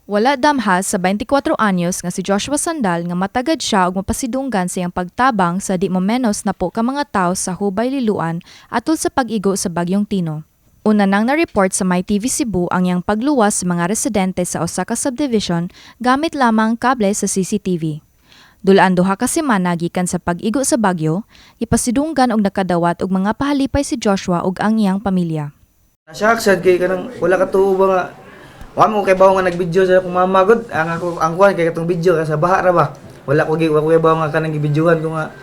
Wala damhas sa 24 anyos nga si Joshua Sandal nga matagad siya og mapasidunggan sa iyang pagtabang sa di mo menos na po ka mga tawo sa Hubay Liloan atol sa pag-igo sa Bagyong Tino. Una nang na-report sa MyTV Cebu ang iyang pagluwas sa mga residente sa Osaka Subdivision gamit lamang kable sa CCTV. Dulaan duha ka semana gikan sa pag-igo sa bagyo, ipasidunggan og nakadawat og mga pahalipay si Joshua ug ang iyang pamilya. Nasyaksad kay kanang wala ka tuo ba nga. Wa mo kay bawo nga nagbidyo sa akong mama gud. Ang kuan kay katong video ka sa baha ra ba. Wala ko kay bawo nga kanang gibidyohan ko nga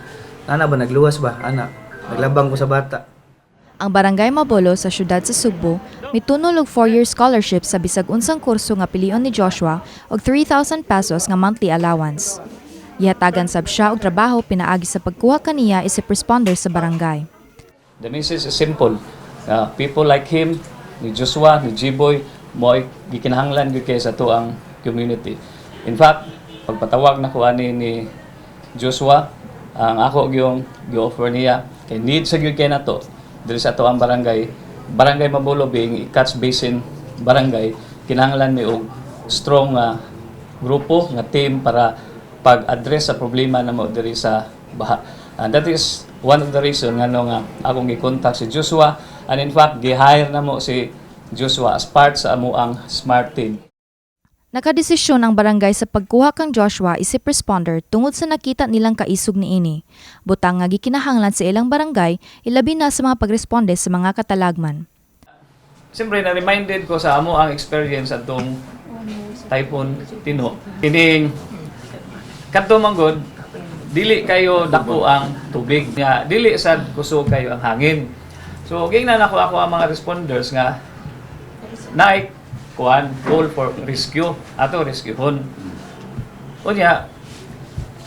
ana ba nagluwas ba ana. Naglabang ko sa bata. Ang Barangay Mabolo sa siyudad sa Sugbo mitunol og 4-year scholarship sa bisag unsang kurso nga pilion ni Joshua og 3,000 pesos nga monthly allowance. Gihatagan sab siya og trabaho pinaagi sa pagkuha kaniya isip responder sa barangay. The message is simple. People like him, ni Joshua, ni G-Boy, mo gikinahanglan gyud kay sa tuang community. In fact, pagpatawag na ko ani ni Joshua, ang ako gyung gi-offer niya kay need sa gyud kay nato diri sa tuang barangay Mabolo being Catch Basin barangay, kinahanglan mi og strong grupo nga team para pag-address sa problema namo diri sa baha. And that is one of the reason nga akong gi-contact si Joshua, and in fact gi-hire namo si Joshua as part sa amuang SMART team. Nakadesisyon ang barangay sa pagkuha kang Joshua isip responder tungod sa nakita nilang kaisog niini. Butang nga gikinahanglan sa ilang barangay ilabi na sa mga pagresponde sa mga katalagman. Siyempre na-reminded ko sa amuang experience atong Typhoon Tino. Kining kadto manggod dili kayo dako ang tubig nga dili sad kusog kayo ang hangin. So gingnan ako ang mga responders nga naik kuan call for rescue ato rescuehon. Unya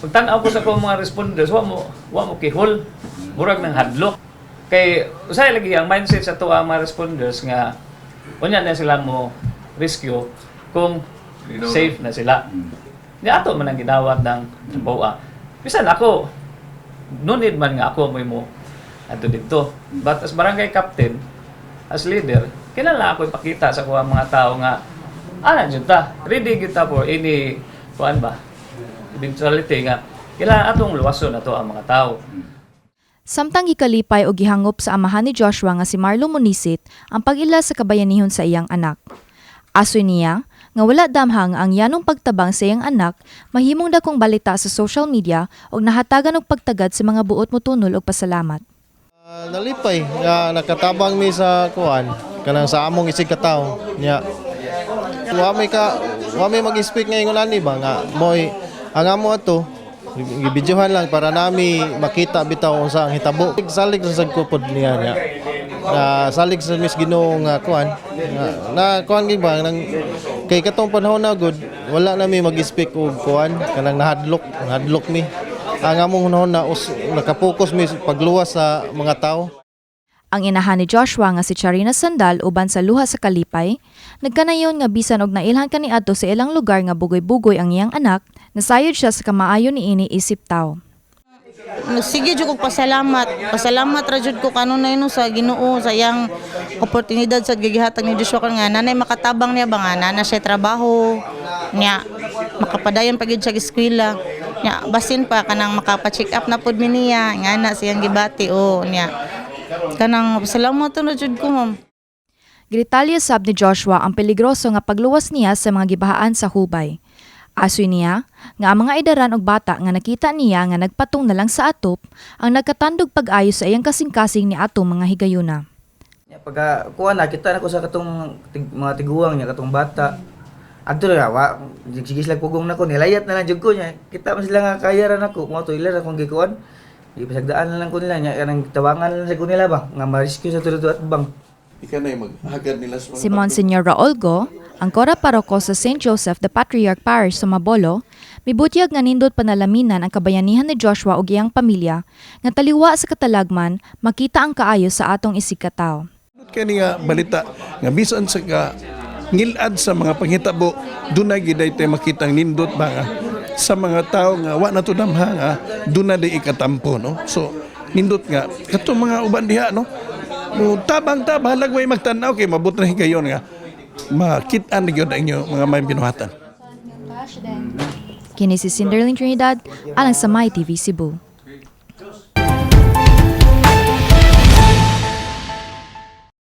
pag tan-aw ko sa mga responders wa mo kihol murag nang hadlok kay usay lagi ang mindset sa to ang mga responders nga unya na sila mo rescue kung safe na sila. Ni ato man ang gidawat ng bawa. Bisan ako no need man nga ako mo ato dito. But as barangay captain, as leader, kinala ako ipakita sa kuha mga tao nga jud ta ready gyud ta for any kuan ba eventuality nga kailangan atong luwason nato ang mga tao. Samtang gikalipay o gihangop sa amahan ni Joshua nga si Marlo Munisit ang pag-ila sa kabayanihon sa iyang anak. Asoy niya nga wala damhang ang yanong pagtabang sa iyang anak mahimong dakong balita sa social media og nahatagan og pagtagad sa mga buot motunol og pasalamat. Nalipay nga nakatabang mi sa kuan kanang sa among isig ka tawo nya wa may mag-speak ngayon ani ba nga moy ang amo ato gibidyohan lang para nami makita bitaw unsa ang hitabo salig sa sagkupod niya nya salig sa Miss Ginoo nga kuan na kuan gyud ba nang kay katong panahon na good wala nami mag-speak og kuan kanang nahadlok mi ang among hunahon na nakapokus mi pagluwas sa mga tao. Ang inahan ni Joshua nga si Charina Sandal uban sa luha sa kalipay, nagkanayon nga bisan og nailhan kaniadto sa ilang lugar nga bugoy-bugoy ang iyang anak, nasayod siya sa kamaayo niini isip tao. Sige jud ko pasalamat. Pasalamat ra jud ko kanunay no sa Ginoo sa iyang oportunidad sa gigihatag ni Joshua nga nanay makatabang niya ba nga nana siya trabaho niya makapadayon pa gyud sa eskwela. Nya basin pa kanang makapa-check up na pud mi niya nga na siyang gibati niya. Kanang salamat na jud ko ma'am. Gritalya sab ni Joshua ang peligroso nga pagluwas niya sa mga gibahaan sa Hubay. Asoy niya nga ang mga edaran og bata nga nakita niya nga nagpatong na lang sa atop ang nagkatandog pag-ayo sa iyang kasing-kasing ni atong mga higayuna. Pagka kuha na kita na ko sa katong mga tiguang niya katong bata. Adto na wa sige sila pugong nako nilayat na lang jud ko niya. Kita man sila nga kayaran ako mo to ila akong gikuan. Ipasagdaan na lang ko nila niya kanang tawangan lang sa ko nila ba nga ma-rescue sa tulad at bang. Ika na maghagad nila sa mga Si Monsignor Raolgo, ang kora paroko sa St. Joseph the Patriarch Parish sa Mabolo, mibutyag nga nindot panalaminan ang kabayanihan ni Joshua ug iyang pamilya nga taliwa sa katalagman makita ang kaayo sa atong isig ka tawo. kani nga balita nga bisan sa ngilad sa mga panghitabo dunay giday tay makitang nindot ba nga sa mga tao nga wa na to damha nga dunay di ikatampo no. So nindot nga kato mga uban diha no. Tabang-tabang lagway magtanaw kay mabot na higayon nga makit-an gyud ang inyo mga may binuhatan. Kini si Cinderlyn Trinidad alang sa My TV Cebu.